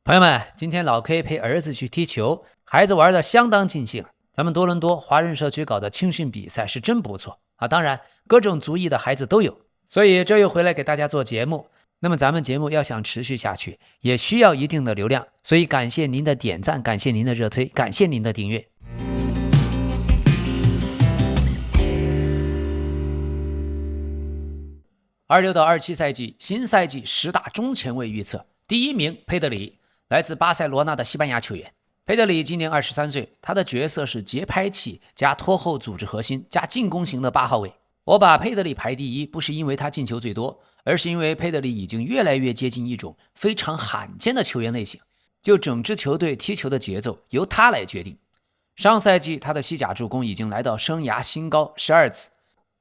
朋友们，今天老 K 陪儿子去踢球，孩子玩的相当尽兴。咱们多伦多华人社区搞的青训比赛是真不错啊！当然，各种族裔的孩子都有，所以这又回来给大家做节目。那么咱们节目要想持续下去，也需要一定的流量，所以感谢您的点赞，感谢您的热推，感谢您的订阅。26到27赛季新赛季10大中前卫预测，第一名佩德里，来自巴塞罗那的西班牙球员。佩德里今年23岁，他的角色是节拍器加拖后组织核心加进攻型的8号位。我把佩德里排第一，不是因为他进球最多，而是因为佩德里已经越来越接近一种非常罕见的球员类型，就整支球队踢球的节奏由他来决定。上赛季他的西甲助攻已经来到生涯新高12次，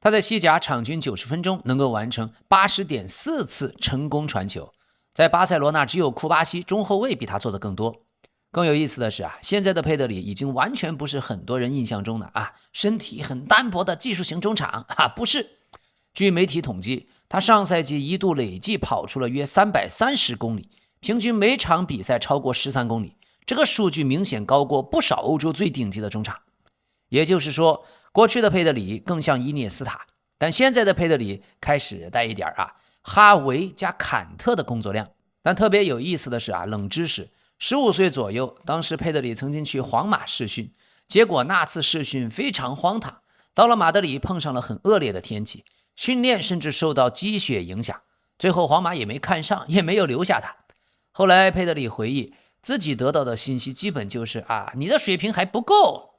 他在西甲场均90分钟能够完成80.4次成功传球，在巴塞罗那只有库巴西中后卫比他做的更多。更有意思的是现在的佩德里已经完全不是很多人印象中的身体很单薄的技术型中场不是。据媒体统计，他上赛季一度累计跑出了约330公里，平均每场比赛超过13公里，这个数据明显高过不少欧洲最顶级的中场。也就是说，过去的佩德里更像伊涅斯塔，但现在的佩德里开始带一点哈维加坎特的工作量。但特别有意思的是冷知识，15岁左右，当时佩德里曾经去皇马试训，结果那次试训非常荒唐，到了马德里碰上了很恶劣的天气，训练甚至受到积雪影响，最后皇马也没看上，也没有留下他。后来佩德里回忆，自己得到的信息基本就是你的水平还不够。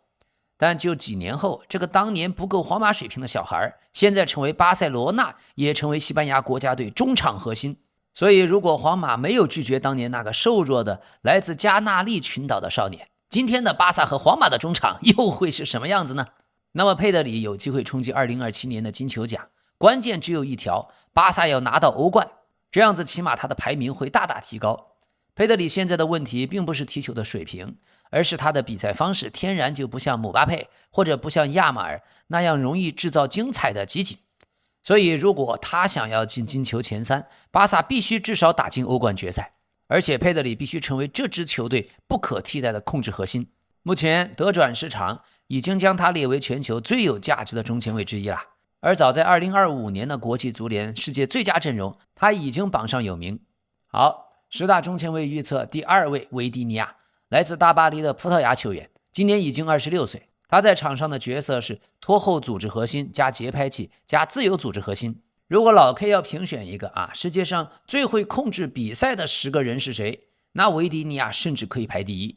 但就几年后，这个当年不够皇马水平的小孩，现在成为巴塞罗那，也成为西班牙国家队中场核心。所以如果皇马没有拒绝当年那个瘦弱的来自加纳利群岛的少年，今天的巴萨和皇马的中场又会是什么样子呢？那么佩德里有机会冲击2027年的金球奖，关键只有一条，巴萨要拿到欧冠，这样子起码他的排名会大大提高。佩德里现在的问题并不是踢球的水平，而是他的比赛方式天然就不像姆巴佩或者不像亚马尔那样容易制造精彩的集锦。所以如果他想要进金球前3，巴萨必须至少打进欧冠决赛，而且佩德里必须成为这支球队不可替代的控制核心。目前德转市场已经将他列为全球最有价值的中前卫之一了，而早在2025年的国际足联世界最佳阵容，他已经榜上有名。好，10大中前卫预测第2位维迪尼亚，来自大巴黎的葡萄牙球员，今年已经26岁，他在场上的角色是拖后组织核心加节拍器加自由组织核心。如果老 K 要评选一个世界上最会控制比赛的10个人是谁，那维迪尼亚甚至可以排第一。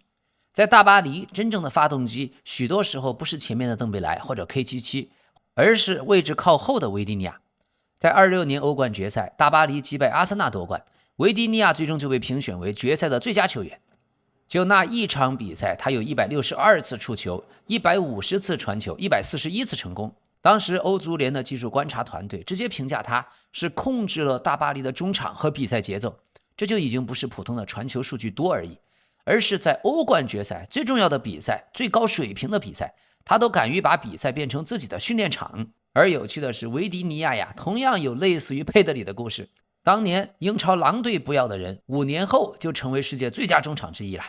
在大巴黎，真正的发动机许多时候不是前面的邓贝莱或者 K77， 而是位置靠后的维迪尼亚。在26年欧冠决赛，大巴黎击败阿森纳夺冠，维迪尼亚最终就被评选为决赛的最佳球员。就那一场比赛，他有162次触球，150次传球，141次成功。当时欧足联的技术观察团队直接评价他是控制了大巴黎的中场和比赛节奏，这就已经不是普通的传球数据多而已，而是在欧冠决赛最重要的比赛，最高水平的比赛，他都敢于把比赛变成自己的训练场。而有趣的是，维迪尼亚同样有类似于佩德里的故事。当年英超狼队不要的人，5年后就成为世界最佳中场之一了。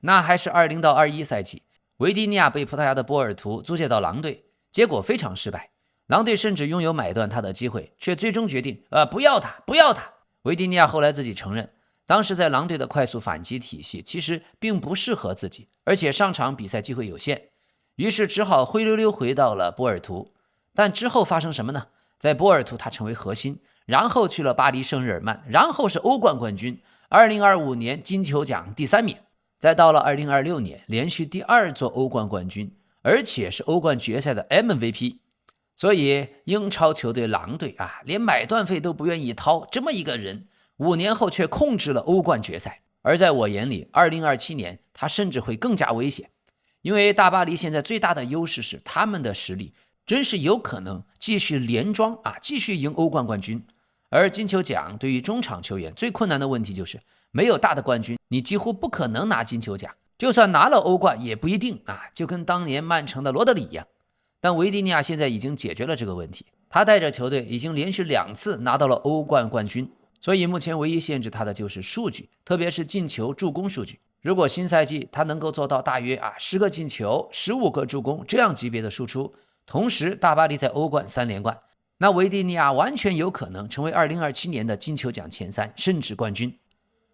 那还是20到21赛季，维迪尼亚被葡萄牙的波尔图租借到狼队，结果非常失败，狼队甚至拥有买断他的机会，却最终决定不要他。维迪尼亚后来自己承认，当时在狼队的快速反击体系其实并不适合自己，而且上场比赛机会有限，于是只好灰溜溜回到了波尔图。但之后发生什么呢？在波尔图他成为核心，然后去了巴黎圣日耳曼，然后是欧冠冠军，2025年金球奖第3名，再到了2026年连续第2座欧冠冠军，而且是欧冠决赛的 MVP。 所以英超球队狼队连买断费都不愿意掏，这么一个人5年后却控制了欧冠决赛。而在我眼里2027年他甚至会更加危险，因为大巴黎现在最大的优势是他们的实力真是有可能继续连庄继续赢欧冠冠军。而金球奖对于中场球员最困难的问题就是没有大的冠军，你几乎不可能拿金球奖，就算拿了欧冠也不一定就跟当年曼城的罗德里一样。但维迪尼亚现在已经解决了这个问题，他带着球队已经连续2次拿到了欧冠冠军。所以目前唯一限制他的就是数据，特别是进球、助攻数据。如果新赛季他能够做到大约10个进球、15个助攻这样级别的输出，同时大巴黎在欧冠3连冠，那维蒂尼亚完全有可能成为2027年的金球奖前3，甚至冠军。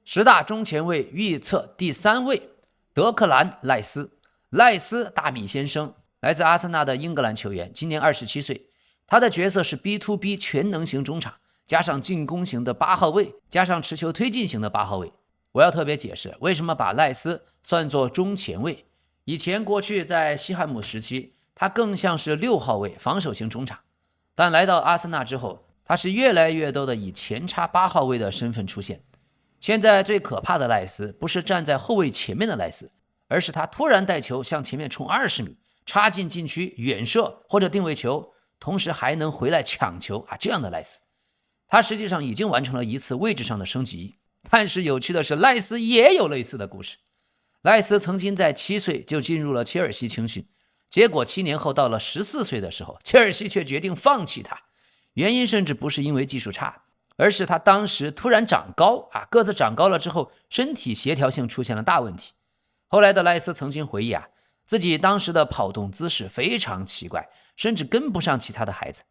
10大中前卫预测第3位，德克兰·赖斯。赖斯大米先生来自阿森纳的英格兰球员，今年27岁，他的角色是 B2B 全能型中场，加上进攻型的8号位，加上持球推进型的8号位。我要特别解释为什么把赖斯算作中前卫。以前过去在西汉姆时期，他更像是6号位防守型中场，但来到阿森纳之后，他是越来越多的以前插8号位的身份出现。现在最可怕的赖斯不是站在后卫前面的赖斯，而是他突然带球向前面冲20米，插进禁区远射或者定位球，同时还能回来抢球这样的赖斯。他实际上已经完成了一次位置上的升级。但是有趣的是，赖斯也有类似的故事。赖斯曾经在7岁就进入了切尔西青训，结果7年后到了14岁的时候，切尔西却决定放弃他。原因甚至不是因为技术差，而是他当时突然长高个子长高了之后，身体协调性出现了大问题。后来的赖斯曾经回忆自己当时的跑动姿势非常奇怪，甚至跟不上其他的孩子。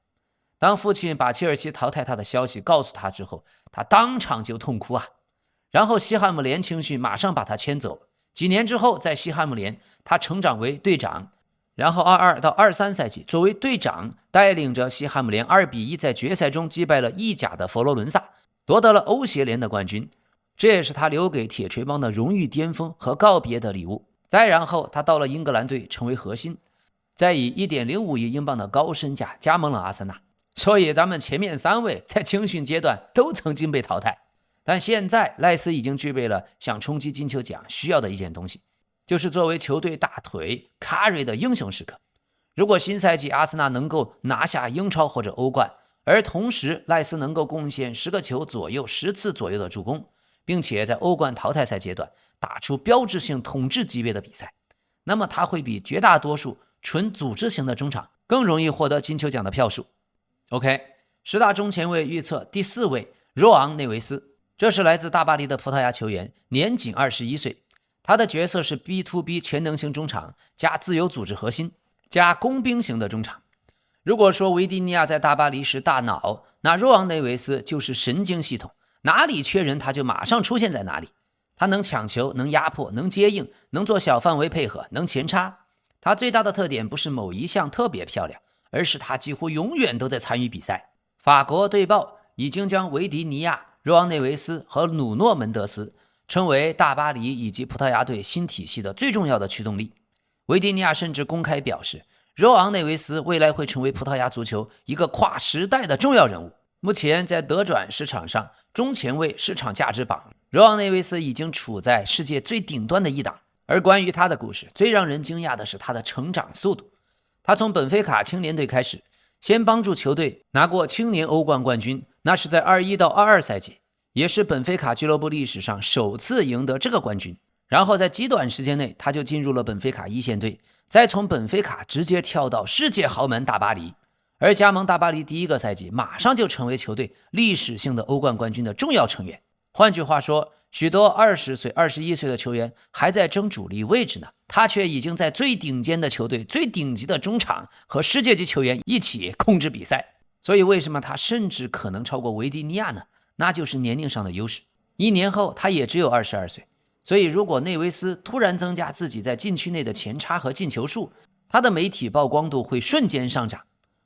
当父亲把切尔西淘汰他的消息告诉他之后，他当场就痛哭然后西汉姆联青训马上把他签走。几年之后，在西汉姆联，他成长为队长，然后22到23赛季作为队长，带领着西汉姆联2-1在决赛中击败了意甲的佛罗伦萨，夺得了欧协联的冠军。这也是他留给铁锤帮的荣誉巅峰和告别的礼物。再然后，他到了英格兰队成为核心，再以 1.05 亿英镑的高身价加盟了阿森纳。所以咱们前面3位在青训阶段都曾经被淘汰。但现在赖斯已经具备了想冲击金球奖需要的一件东西，就是作为球队大腿 carry 的英雄时刻。如果新赛季阿森纳能够拿下英超或者欧冠，而同时赖斯能够贡献10个球左右、10次左右的助攻，并且在欧冠淘汰赛阶段打出标志性统治级别的比赛，那么他会比绝大多数纯组织型的中场更容易获得金球奖的票数。OK， 10大中前卫预测第4位，若昂内维斯。这是来自大巴黎的葡萄牙球员，年仅21岁。他的角色是 B2B 全能型中场加自由组织核心加工兵型的中场。如果说维蒂尼亚在大巴黎是大脑，那若昂内维斯就是神经系统，哪里缺人他就马上出现在哪里。他能抢球，能压迫，能接应，能做小范围配合，能前插。他最大的特点不是某一项特别漂亮，而是他几乎永远都在参与比赛。法国队报已经将维迪尼亚、若昂内维斯和努诺门德斯称为大巴黎以及葡萄牙队新体系的最重要的驱动力。维迪尼亚甚至公开表示，若昂内维斯未来会成为葡萄牙足球一个跨时代的重要人物。目前在德转市场上，中前卫市场价值榜，若昂内维斯已经处在世界最顶端的一档。而关于他的故事，最让人惊讶的是他的成长速度。他从本菲卡青年队开始，先帮助球队拿过青年欧冠冠军，那是在21到22赛季，也是本菲卡俱乐部历史上首次赢得这个冠军。然后在极短时间内，他就进入了本菲卡一线队，再从本菲卡直接跳到世界豪门大巴黎。而加盟大巴黎第1个赛季，马上就成为球队历史性的欧冠冠军的重要成员。换句话说，许多20岁、21岁的球员还在争主力位置呢，他却已经在最顶尖的球队、最顶级的中场和世界级球员一起控制比赛。所以为什么他甚至可能超过维迪尼亚呢？那就是年龄上的优势。1年后他也只有22岁，所以如果内维斯突然增加自己在禁区内的前插和进球数，他的媒体曝光度会瞬间上涨。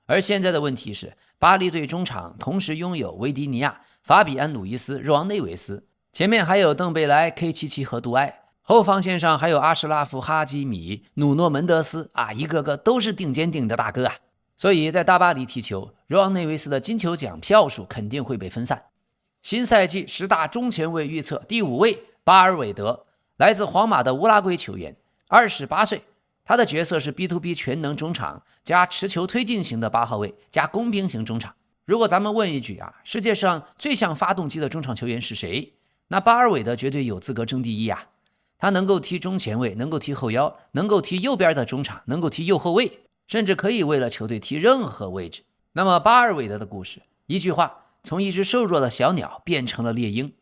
而现在的问题是，巴黎队中场同时拥有维迪尼亚、法比安·鲁伊斯、若昂内维斯，前面还有邓贝莱、K77和杜埃，后防线上还有阿什拉夫、哈基米、努诺门德斯一个个都是顶尖顶的大哥所以在大巴黎踢球，若昂内维斯的金球奖票数肯定会被分散。新赛季10大中前卫预测第5位，巴尔韦德，来自皇马的乌拉圭球员，28岁。他的角色是 B2B 全能中场加持球推进型的8号位加工兵型中场。如果咱们问一句世界上最像发动机的中场球员是谁？那巴尔韦德绝对有资格争第一他能够踢中前卫，能够踢后腰，能够踢右边的中场，能够踢右后卫，甚至可以为了球队踢任何位置。那么巴尔韦德的故事，一句话，从一只瘦弱的小鸟变成了猎鹰。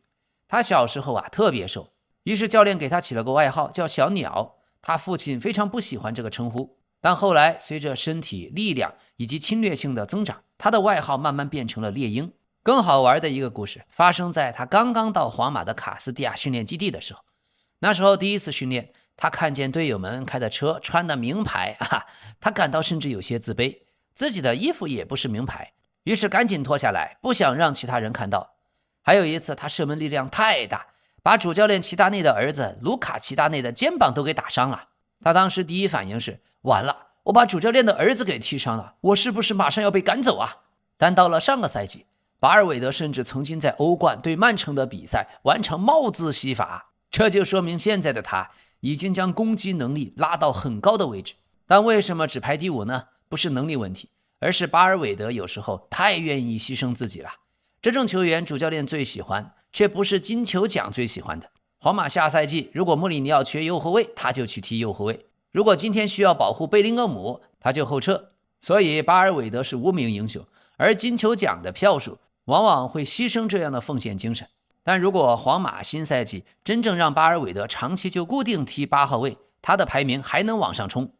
他小时候特别瘦，于是教练给他起了个外号叫小鸟。他父亲非常不喜欢这个称呼，但后来随着身体力量以及侵略性的增长，他的外号慢慢变成了猎鹰。更好玩的一个故事发生在他刚刚到皇马的卡斯蒂亚训练基地的时候。那时候第一次训练，他看见队友们开的车穿的名牌他感到甚至有些自卑，自己的衣服也不是名牌，于是赶紧脱下来，不想让其他人看到。还有一次他射门力量太大，把主教练齐达内的儿子卢卡齐达内的肩膀都给打伤了。他当时第一反应是，完了，我把主教练的儿子给踢伤了，我是不是马上要被赶走啊？但到了上个赛季，巴尔韦德甚至曾经在欧冠对曼城的比赛完成帽子戏法，这就说明现在的他已经将攻击能力拉到很高的位置。但为什么只排第5呢？不是能力问题，而是巴尔韦德有时候太愿意牺牲自己了。这种球员主教练最喜欢，却不是金球奖最喜欢的。皇马下赛季如果穆里尼奥缺右后卫，他就去踢右后卫；如果今天需要保护贝林厄姆，他就后撤。所以巴尔韦德是无名英雄，而金球奖的票数往往会牺牲这样的奉献精神。但如果皇马新赛季真正让巴尔韦德长期就固定踢8号位，他的排名还能往上冲。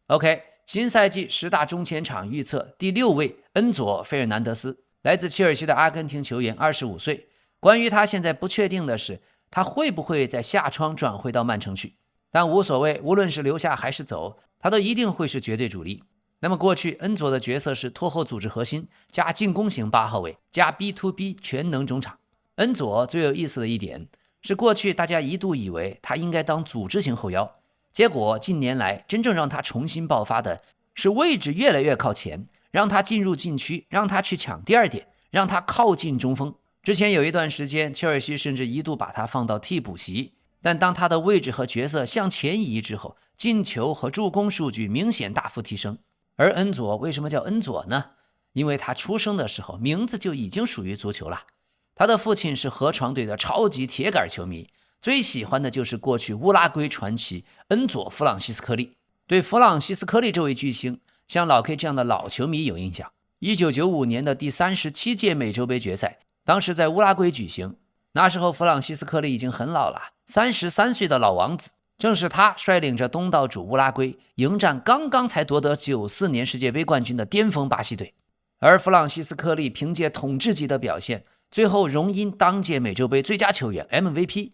OK， 新赛季10大中前场预测第6位恩佐·费尔南德斯，来自切尔西的阿根廷球员，25岁。关于他现在不确定的是，他会不会在夏窗转会到曼城去，但无所谓，无论是留下还是走，他都一定会是绝对主力。那么过去恩佐的角色是拖后组织核心加进攻型8号位加 B2B 全能中场。恩佐最有意思的一点是，过去大家一度以为他应该当组织型后腰，结果近年来真正让他重新爆发的是位置越来越靠前，让他进入禁区，让他去抢第2点，让他靠近中锋。之前有一段时间，切尔西甚至一度把他放到替补席，但当他的位置和角色向前移之后，进球和助攻数据明显大幅提升。而恩佐为什么叫恩佐呢？因为他出生的时候名字就已经属于足球了。他的父亲是河床队的超级铁杆球迷，最喜欢的就是过去乌拉圭传奇恩佐·弗朗西斯科利。对弗朗西斯科利这位巨星，像老 K 这样的老球迷有印象。1995年的第37届美洲杯决赛，当时在乌拉圭举行，那时候弗朗西斯科利已经很老了，33岁的老王子。正是他率领着东道主乌拉圭迎战刚刚才夺得94年世界杯冠军的巅峰巴西队，而弗朗西斯科利凭借统治级的表现，最后荣膺当届美洲杯最佳球员 MVP。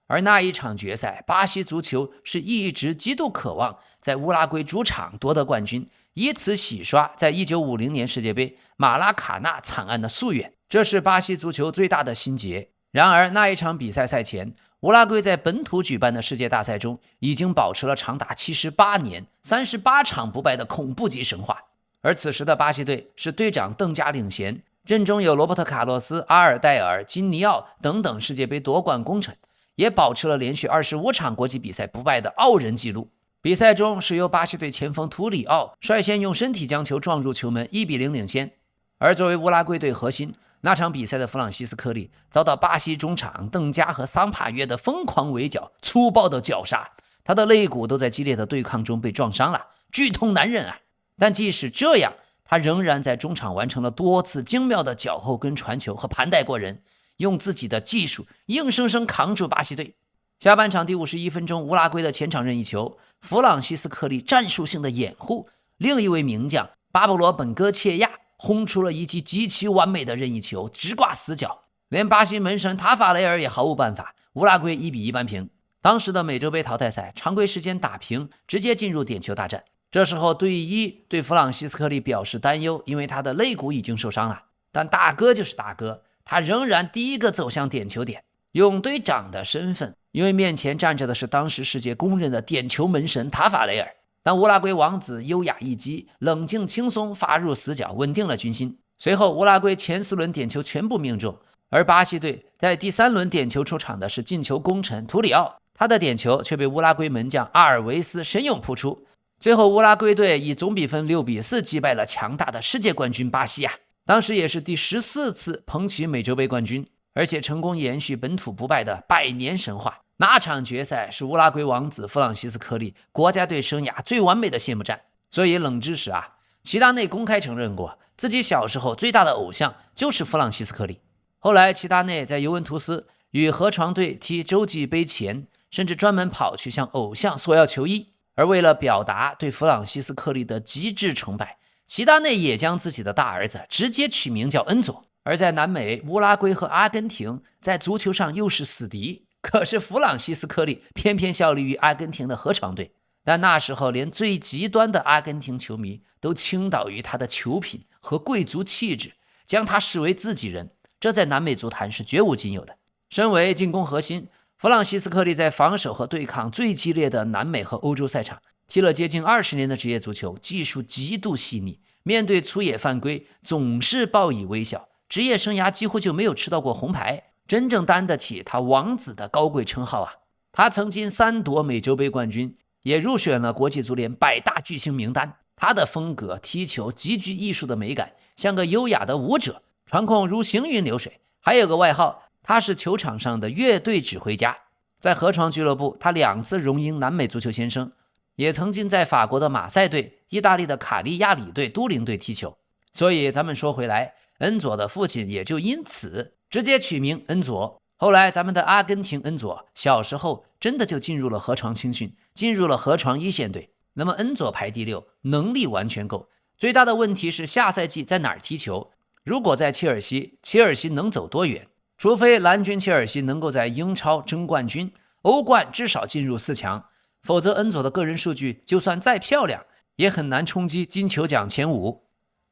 而那一场决赛，巴西足球是一直极度渴望在乌拉圭主场夺得冠军，以此洗刷在1950年世界杯马拉卡纳惨案的夙愿，这是巴西足球最大的心结。然而那一场比赛赛前，乌拉圭在本土举办的世界大赛中已经保持了长达78年38场不败的恐怖级神话。而此时的巴西队是队长邓加领衔，阵中有罗伯特卡洛斯、阿尔代尔、金尼奥等等世界杯夺冠功臣，也保持了连续25场国际比赛不败的傲人纪录。比赛中是由巴西队前锋图里奥率先用身体将球撞入球门，1-0领先。而作为乌拉圭队核心，那场比赛的弗朗西斯科利遭到巴西中场邓加和桑帕约的疯狂围剿，粗暴的绞杀，他的肋骨都在激烈的对抗中被撞伤了，剧痛难忍啊！但即使这样，他仍然在中场完成了多次精妙的脚后跟传球和盘带过人，用自己的技术硬生生扛住巴西队。下半场第51分钟，乌拉圭的前场任意球，弗朗西斯科利战术性的掩护，另一位名将巴勃罗本戈切亚轰出了一记极其完美的任意球，直挂死角，连巴西门神塔法雷尔也毫无办法。乌拉圭1-1扳平。当时的美洲杯淘汰赛常规时间打平，直接进入点球大战。这时候队医对弗朗西斯科利表示担忧，因为他的肋骨已经受伤了。但大哥就是大哥，他仍然第一个走向点球点，用队长的身份，因为面前站着的是当时世界公认的点球门神塔法雷尔。但乌拉圭王子优雅一击，冷静轻松发入死角，稳定了军心。随后乌拉圭前4轮点球全部命中，而巴西队在第3轮点球出场的是进球功臣图里奥，他的点球却被乌拉圭门将阿尔维斯神勇扑出。最后乌拉圭队以总比分6-4击败了强大的世界冠军巴西啊！当时也是第14次捧起美洲杯冠军，而且成功延续本土不败的100年神话。那场决赛是乌拉圭王子弗朗西斯科利国家队生涯最完美的谢幕战。所以冷知识啊，齐达内公开承认过自己小时候最大的偶像就是弗朗西斯科利。后来齐达内在尤文图斯与河床队踢洲际杯前，甚至专门跑去向偶像索要球衣。而为了表达对弗朗西斯科利的极致崇拜，齐达内也将自己的大儿子直接取名叫恩佐。而在南美，乌拉圭和阿根廷在足球上又是死敌，可是弗朗西斯科利偏偏效力于阿根廷的河床队。但那时候连最极端的阿根廷球迷都倾倒于他的球品和贵族气质，将他视为自己人，这在南美足坛是绝无仅有的。身为进攻核心，弗朗西斯科利在防守和对抗最激烈的南美和欧洲赛场踢了接近20年的职业足球，技术极度细腻，面对粗野犯规总是报以微笑，职业生涯几乎就没有吃到过红牌，真正担得起他王子的高贵称号啊！他曾经3夺美洲杯冠军，也入选了国际足联100大巨星名单。他的风格踢球极具艺术的美感，像个优雅的舞者，传控如行云流水。还有个外号，他是球场上的乐队指挥家。在河床俱乐部，他2次荣膺南美足球先生，也曾经在法国的马赛队、意大利的卡利亚里队、都灵队踢球。所以咱们说回来，恩佐的父亲也就因此直接取名恩佐。后来咱们的阿根廷恩佐小时候真的就进入了河床青训，进入了河床一线队。那么恩佐排第6，能力完全够。最大的问题是下赛季在哪儿踢球？如果在切尔西，切尔西能走多远？除非蓝军切尔西能够在英超争冠军，欧冠至少进入4强，否则恩佐的个人数据就算再漂亮，也很难冲击金球奖前5。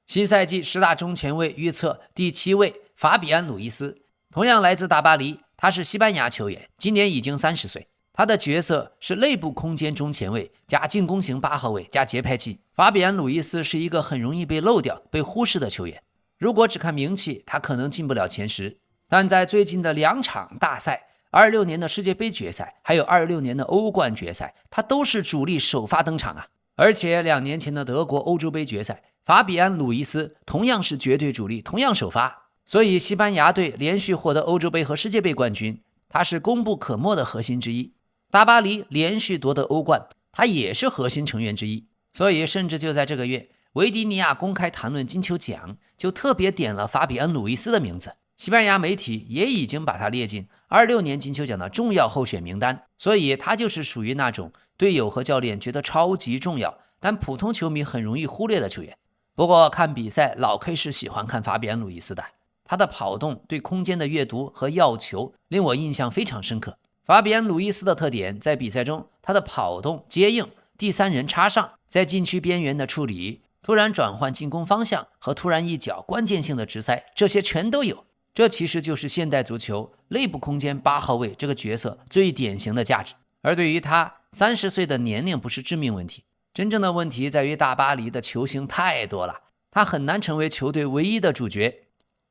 新赛季10大中前卫预测第7位法比安·鲁伊斯，同样来自大巴黎，他是西班牙球员，今年已经30岁。他的角色是内部空间中前卫加进攻型8号位加节拍器。法比安·鲁伊斯是一个很容易被漏掉、被忽视的球员。如果只看名气，他可能进不了前10。但在最近的2场大赛，26年的世界杯决赛，还有26年的欧冠决赛，他都是主力首发登场啊！而且2年前的德国欧洲杯决赛，法比安·鲁伊斯同样是绝对主力，同样首发。所以西班牙队连续获得欧洲杯和世界杯冠军，他是功不可没的核心之一。大巴黎连续夺得欧冠，他也是核心成员之一。所以甚至就在这个月，维迪尼亚公开谈论金球奖，就特别点了法比安·鲁伊斯的名字。西班牙媒体也已经把他列进26年金球奖的重要候选名单。所以他就是属于那种队友和教练觉得超级重要，但普通球迷很容易忽略的球员。不过看比赛，老 K 是喜欢看法比安·鲁伊斯的，他的跑动、对空间的阅读和要球令我印象非常深刻。法比安·鲁伊斯的特点在比赛中，他的跑动、接应、第3人插上，在禁区边缘的处理、突然转换进攻方向和突然一脚关键性的直塞，这些全都有。这其实就是现代足球内部空间8号位这个角色最典型的价值。而对于他，30岁的年龄不是致命问题，真正的问题在于大巴黎的球星太多了，他很难成为球队唯一的主角。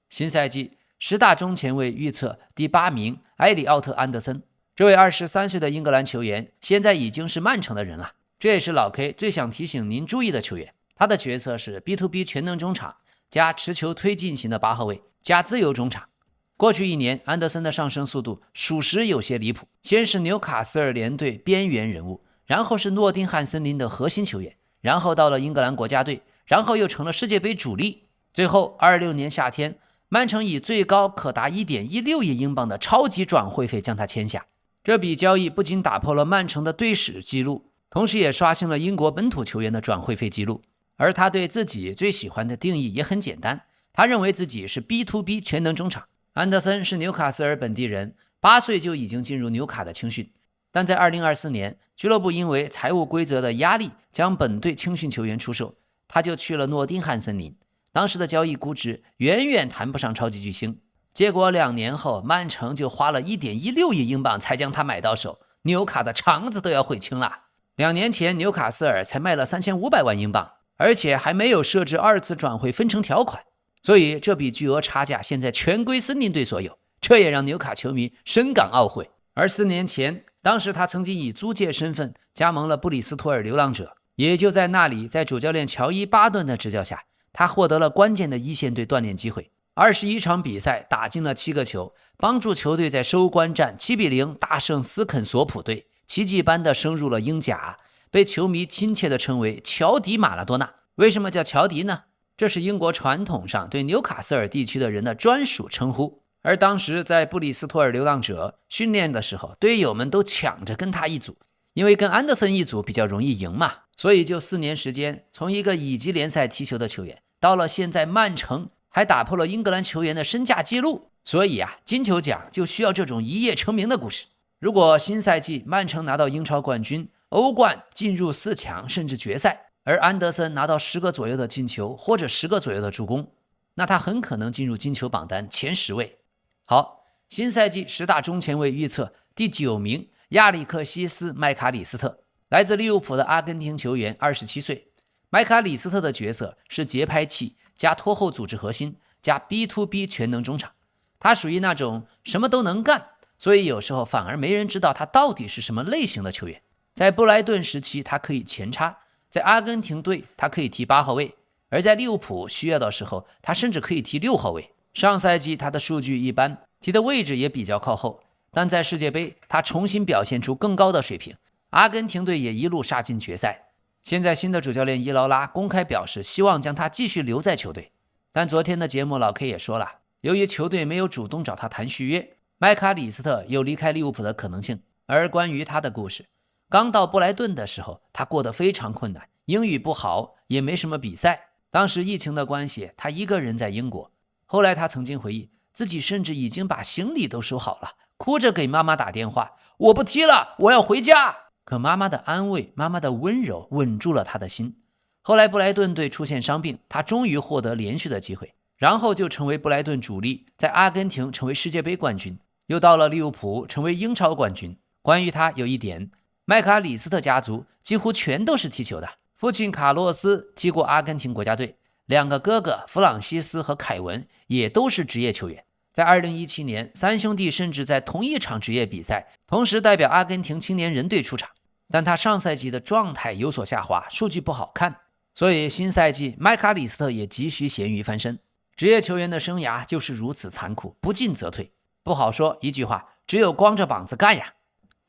新赛季10大中前卫预测第8名埃里奥特·安德森。这位23岁的英格兰球员现在已经是曼城的人了，这也是老 K 最想提醒您注意的球员。他的角色是 B2B 全能中场加持球推进型的8号位加自由中场。过去1年，安德森的上升速度属实有些离谱，先是纽卡斯尔联队边缘人物，然后是诺丁汉森林的核心球员，然后到了英格兰国家队，然后又成了世界杯主力。最后26年夏天，曼城以最高可达 1.16 亿英镑的超级转会费将他签下。这笔交易不仅打破了曼城的队史纪录，同时也刷新了英国本土球员的转会费纪录。而他对自己最喜欢的定义也很简单，他认为自己是 B2B 全能中场。安德森是纽卡斯尔本地人，8岁就已经进入纽卡的青训，但在2024年，俱乐部因为财务规则的压力将本队青训球员出售，他就去了诺丁汉森林。当时的交易估值远远谈不上超级巨星，结果2年后，曼城就花了 1.16 亿英镑才将他买到手，纽卡的肠子都要悔青了。2年前纽卡斯尔才卖了3500万英镑，而且还没有设置2次转会分成条款，所以这笔巨额差价现在全归森林队所有，这也让纽卡球迷深感懊悔。而4年前，当时他曾经以租借身份加盟了布里斯托尔流浪者，也就在那里，在主教练乔伊·巴顿的执教下，他获得了关键的一线队锻炼机会。21场比赛打进了7个球，帮助球队在收官战7-0大胜斯肯索普队，奇迹般的升入了英甲，被球迷亲切地称为乔迪马拉多纳。为什么叫乔迪呢？这是英国传统上对纽卡斯尔地区的人的专属称呼。而当时在布里斯托尔流浪者训练的时候，队友们都抢着跟他一组，因为跟安德森一组比较容易赢嘛，所以就4年时间，从一个乙级联赛踢球的球员，到了现在曼城还打破了英格兰球员的身价纪录。所以金球奖就需要这种一夜成名的故事。如果新赛季曼城拿到英超冠军、欧冠进入4强甚至决赛，而安德森拿到10个左右的进球或者10个左右的助攻，那他很可能进入金球榜单前10位。好，新赛季10大中前卫预测第9名亚历克西斯·麦卡里斯特，来自利物浦的阿根廷球员，27岁。麦卡里斯特的角色是节拍器加拖后组织核心加 B2B 全能中场，他属于那种什么都能干，所以有时候反而没人知道他到底是什么类型的球员。在布莱顿时期他可以前插，在阿根廷队他可以踢8号位，而在利物浦需要的时候他甚至可以踢6号位。上赛季他的数据一般，踢的位置也比较靠后，但在世界杯他重新表现出更高的水平，阿根廷队也一路杀进决赛。现在新的主教练伊劳拉公开表示希望将他继续留在球队，但昨天的节目老 K 也说了，由于球队没有主动找他谈续约，麦卡里斯特有离开利物浦的可能性。而关于他的故事，刚到布莱顿的时候他过得非常困难，英语不好，也没什么比赛，当时疫情的关系他一个人在英国。后来他曾经回忆，自己甚至已经把行李都收好了，哭着给妈妈打电话，我不踢了，我要回家。可妈妈的安慰，妈妈的温柔稳住了他的心。后来布莱顿队出现伤病，他终于获得连续的机会，然后就成为布莱顿主力，在阿根廷成为世界杯冠军，又到了利物浦成为英超冠军。关于他有一点，麦卡里斯特家族几乎全都是踢球的，父亲卡洛斯踢过阿根廷国家队，2个哥哥弗朗西斯和凯文也都是职业球员。在2017年，3兄弟甚至在同一场职业比赛同时代表阿根廷青年人队出场，但他上赛季的状态有所下滑，数据不好看，所以新赛季麦卡里斯特也急需咸鱼翻身。职业球员的生涯就是如此残酷，不进则退，不好说，一句话，只有光着膀子干呀。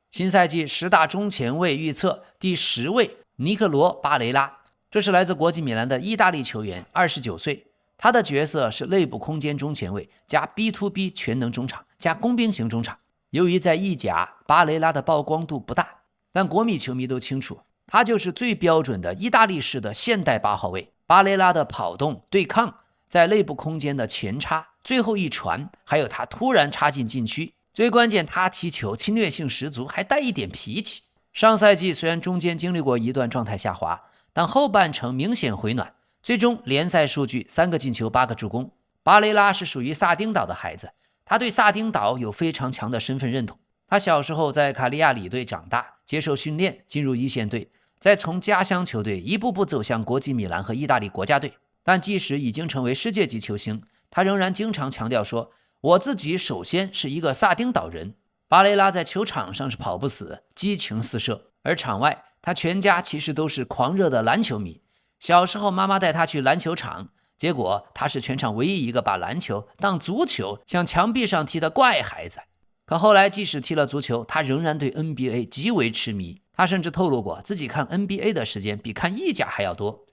新赛季10大中前卫预测第10位尼克罗·巴雷拉，这是来自国际米兰的意大利球员，29岁。他的角色是内部空间中前卫加 B2B 全能中场加工兵型中场。由于在意甲巴雷拉的曝光度不大，但国米球迷都清楚，他就是最标准的意大利式的现代8号位。巴雷拉的跑动、对抗，在内部空间的前插、最后一传，还有他突然插进禁区，最关键他踢球侵略性十足，还带一点脾气。上赛季虽然中间经历过一段状态下滑，但后半程明显回暖，最终联赛数据3个进球8个助攻。巴雷拉是属于萨丁岛的孩子，他对萨丁岛有非常强的身份认同。他小时候在卡利亚里队长大，接受训练，进入一线队，再从家乡球队一步步走向国际米兰和意大利国家队。但即使已经成为世界级球星，他仍然经常强调说，我自己首先是一个萨丁岛人。巴雷拉在球场上是跑不死，激情四射，而场外他全家其实都是狂热的篮球迷。小时候妈妈带他去篮球场，结果他是全场唯一一个把篮球当足球向墙壁上踢的怪孩子。可后来即使踢了足球，他仍然对 NBA 极为痴迷。他甚至透露过自己看 NBA 的时间比看意甲还要多。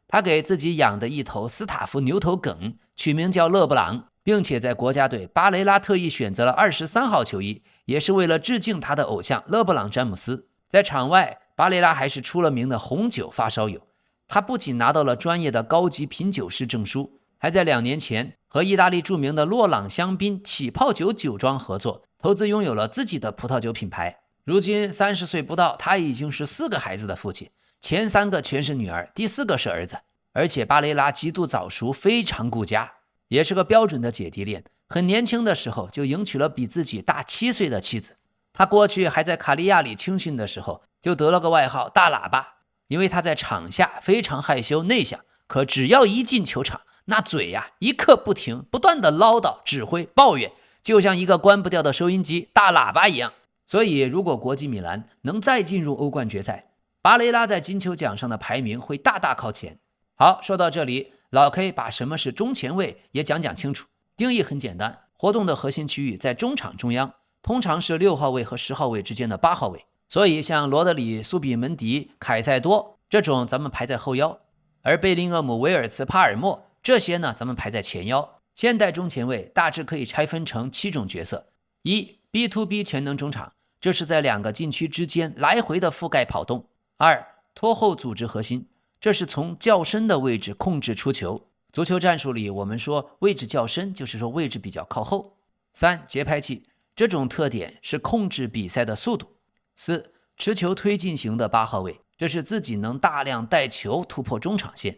他给自己养的一头斯塔夫牛头梗取名叫勒布朗，并且在国家队巴雷拉特意选择了23号球衣，也是为了致敬他的偶像勒布朗詹姆斯。在场外，巴雷拉还是出了名的红酒发烧友，他不仅拿到了专业的高级品酒师证书，还在2年前和意大利著名的洛朗香槟起泡酒酒庄合作，投资拥有了自己的葡萄酒品牌。如今30岁不到，他已经是4个孩子的父亲，前3个全是女儿，第4个是儿子。而且巴雷拉极度早熟，非常顾家，也是个标准的姐弟恋。很年轻的时候就迎娶了比自己大7岁的妻子。他过去还在卡利亚里青训的时候，就得了个外号大喇叭，因为他在场下非常害羞内向，可只要一进球场，那嘴一刻不停，不断的唠叨、指挥、抱怨，就像一个关不掉的收音机大喇叭一样。所以如果国际米兰能再进入欧冠决赛，巴雷拉在金球奖上的排名会大大靠前。好，说到这里，老 K 把什么是中前卫也讲清楚。定义很简单，活动的核心区域在中场中央，通常是6号位和10号位之间的8号位。所以像罗德里、苏比门迪、凯塞多这种咱们排在后腰，而贝林厄姆、维尔茨、帕尔默这些呢咱们排在前腰。现代中前卫大致可以拆分成7种角色：一、B to B 全能中场，这是在2个禁区之间来回的覆盖跑动；二、拖后组织核心，这是从较深的位置控制出球。足球战术里我们说位置较深，就是说位置比较靠后。三、节拍器，这种特点是控制比赛的速度。四、持球推进型的8号位，这是自己能大量带球突破中场线。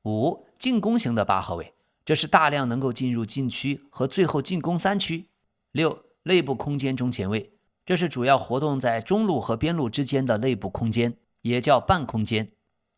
五、进攻型的8号位，这是大量能够进入禁区和最后进攻3区。六、内部空间中前卫，这是主要活动在中路和边路之间的内部空间，也叫半空间。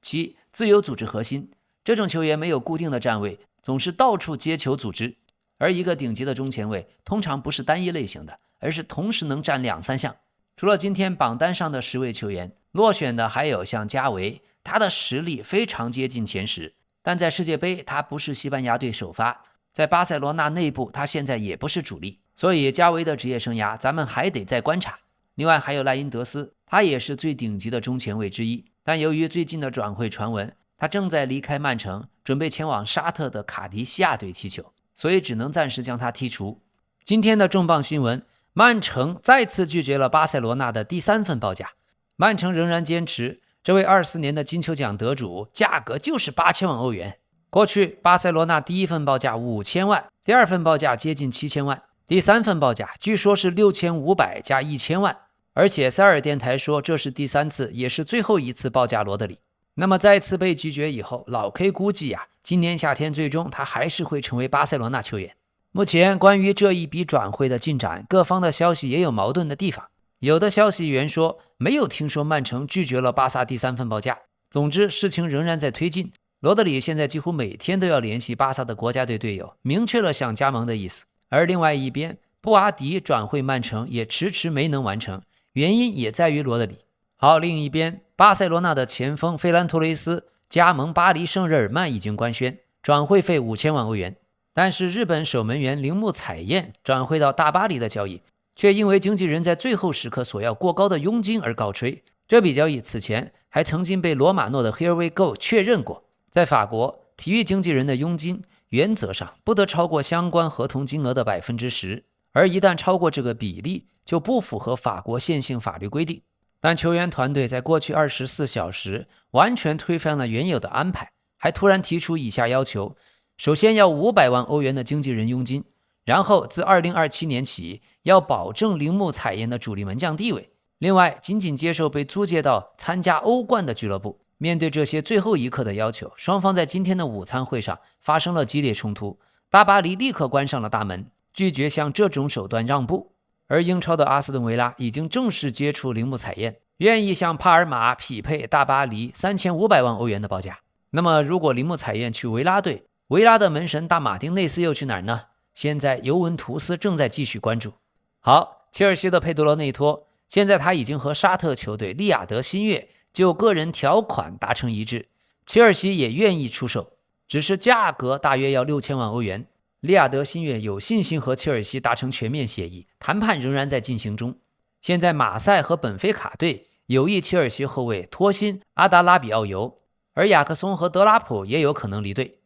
七、自由组织核心，这种球员没有固定的站位，总是到处接球组织。而一个顶级的中前卫通常不是单一类型的，而是同时能占2、3项。除了今天榜单上的10位球员，落选的还有像加维，他的实力非常接近前10，但在世界杯他不是西班牙队首发，在巴塞罗那内部他现在也不是主力，所以加维的职业生涯咱们还得再观察。另外还有赖因德斯，他也是最顶级的中前卫之一，但由于最近的转会传闻，他正在离开曼城，准备前往沙特的卡迪西亚队踢球，所以只能暂时将他剔除。今天的重磅新闻，曼城再次拒绝了巴塞罗那的第3份报价。曼城仍然坚持，这位24年的金球奖得主价格就是8000万欧元。过去巴塞罗那第1份报价5000万，第2份报价接近7000万，第3份报价据说是6500加1000万，而且塞尔电台说这是第3次也是最后一次报价罗德里。那么再次被拒绝以后，老 K 估计今年夏天最终他还是会成为巴塞罗那球员。目前关于这一笔转会的进展，各方的消息也有矛盾的地方。有的消息源说没有听说曼城拒绝了巴萨第3份报价。总之事情仍然在推进，罗德里现在几乎每天都要联系巴萨的国家队队友，明确了想加盟的意思。而另外一边，布阿迪转会曼城也迟迟没能完成，原因也在于罗德里。好，另一边巴塞罗那的前锋费兰托雷斯加盟巴黎圣日耳曼已经官宣，转会费5000万欧元。但是日本守门员铃木彩彦转会到大巴黎的交易，却因为经纪人在最后时刻索要过高的佣金而告吹。这笔交易此前还曾经被罗马诺的 Here We Go 确认过。在法国，体育经纪人的佣金原则上不得超过相关合同金额的10%，而一旦超过这个比例，就不符合法国现行法律规定。但球员团队在过去24小时完全推翻了原有的安排，还突然提出以下要求：首先要500万欧元的经纪人佣金，然后自2027年起要保证铃木彩彦的主力门将地位，另外仅仅接受被租借到参加欧冠的俱乐部。面对这些最后一刻的要求，双方在今天的午餐会上发生了激烈冲突，大巴黎立刻关上了大门，拒绝向这种手段让步。而英超的阿斯顿维拉已经正式接触铃木彩彦，愿意向帕尔马匹配大巴黎3500万欧元的报价。那么如果铃木彩彦去维拉队，维拉的门神大马丁内斯又去哪儿呢？现在尤文图斯正在继续关注。好，切尔西的佩德罗内托，现在他已经和沙特球队利雅得新月就个人条款达成一致，切尔西也愿意出售，只是价格大约要6000万欧元。利雅得新月有信心和切尔西达成全面协议，谈判仍然在进行中。现在马赛和本菲卡队有意切尔西后卫托辛阿达拉比奥尤，而雅克松和德拉普也有可能离队。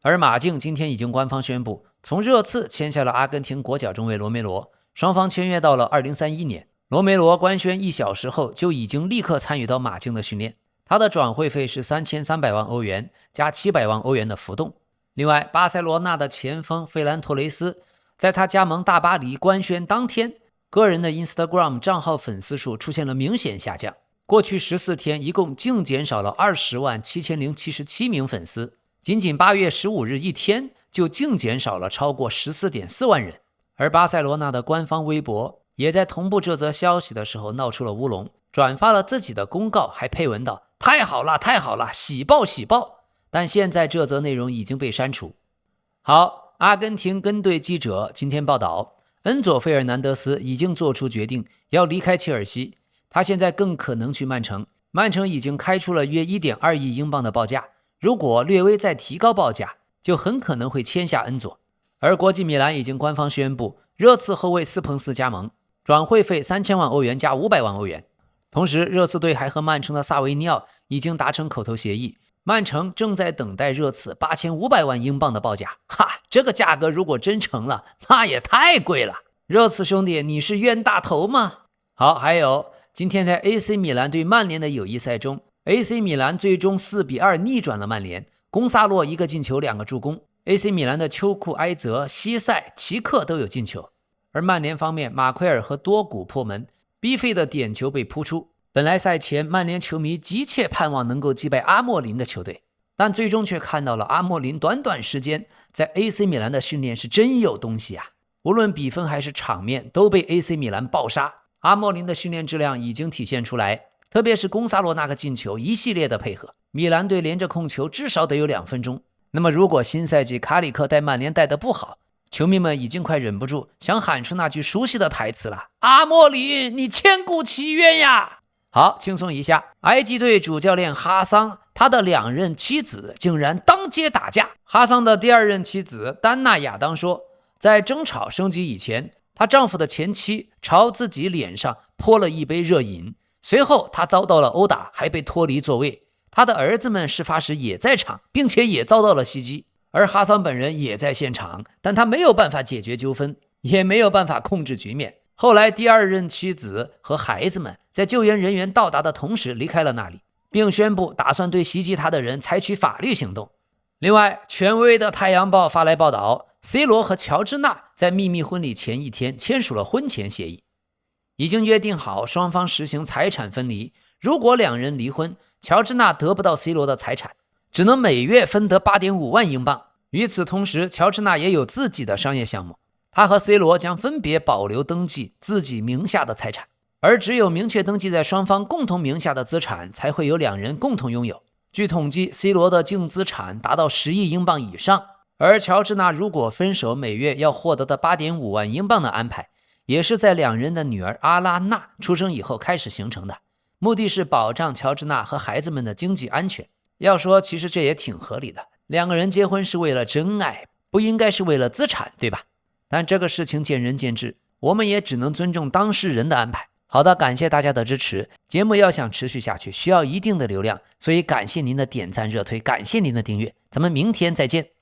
而马竞今天已经官方宣布，从热刺签下了阿根廷国脚中卫罗梅罗，双方签约到了2031年。罗梅罗官宣1小时后就已经立刻参与到马竞的训练，他的转会费是3300万欧元加700万欧元的浮动。另外，巴塞罗那的前锋费兰托雷斯在他加盟大巴黎官宣当天，个人的 Instagram 账号粉丝数出现了明显下降，过去14天一共净减少了207077名粉丝，仅仅8月15日一天就净减少了超过14.4万人。而巴塞罗那的官方微博也在同步这则消息的时候闹出了乌龙，转发了自己的公告，还配文道：太好了太好了，喜报喜报。但现在这则内容已经被删除。好，阿根廷跟队记者今天报道，恩佐费尔南德斯已经做出决定要离开切尔西，他现在更可能去曼城。曼城已经开出了约 1.2 亿英镑的报价，如果略微再提高报价，就很可能会签下恩佐。而国际米兰已经官方宣布热刺后卫斯彭斯加盟，转会费3000万欧元加500万欧元。同时热刺队还和曼城的萨维尼奥已经达成口头协议，曼城正在等待热刺8500万英镑的报价。这个价格如果真成了，那也太贵了。热刺兄弟，你是冤大头吗？好，还有今天在 AC 米兰对曼联的友谊赛中， AC 米兰最终4-2逆转了曼联，贡萨洛1个进球2个助攻， AC 米兰的丘库埃泽、西塞、齐克都有进球。而曼联方面，马奎尔和多古破门，逼费的点球被扑出。本来赛前曼联球迷急切盼望能够击败阿莫林的球队，但最终却看到了阿莫林短短时间在 AC 米兰的训练是真有东西啊！无论比分还是场面都被 AC 米兰爆杀。阿莫林的训练质量已经体现出来，特别是贡萨洛那个进球一系列的配合，米兰队连着控球至少得有2分钟。那么如果新赛季卡里克带曼联带得不好，球迷们已经快忍不住想喊出那句熟悉的台词了：阿莫林，你千古奇冤呀！好，轻松一下，埃及队主教练哈桑，他的2任妻子竟然当街打架。哈桑的第2任妻子丹娜亚当说，在争吵升级以前，她丈夫的前妻朝自己脸上泼了一杯热饮，随后她遭到了殴打，还被脱离座位。她的儿子们事发时也在场，并且也遭到了袭击，而哈桑本人也在现场，但他没有办法解决纠纷，也没有办法控制局面。后来第2任妻子和孩子们在救援人员到达的同时离开了那里，并宣布打算对袭击他的人采取法律行动。另外，权威的《太阳报》发来报道， C 罗和乔治娜在秘密婚礼前一天签署了婚前协议，已经约定好双方实行财产分离。如果2人离婚，乔治娜得不到 C 罗的财产，只能每月分得8.5万英镑。与此同时，乔治娜也有自己的商业项目，他和 C 罗将分别保留登记自己名下的财产，而只有明确登记在双方共同名下的资产才会有2人共同拥有。据统计， C 罗的净资产达到10亿英镑以上，而乔治娜如果分手，每月要获得的8.5万英镑的安排，也是在2人的女儿阿拉娜出生以后开始形成的，目的是保障乔治娜和孩子们的经济安全。要说其实这也挺合理的，2个人结婚是为了真爱，不应该是为了资产，对吧？但这个事情见仁见智，我们也只能尊重当事人的安排。好的，感谢大家的支持，节目要想持续下去需要一定的流量，所以感谢您的点赞热推，感谢您的订阅，咱们明天再见。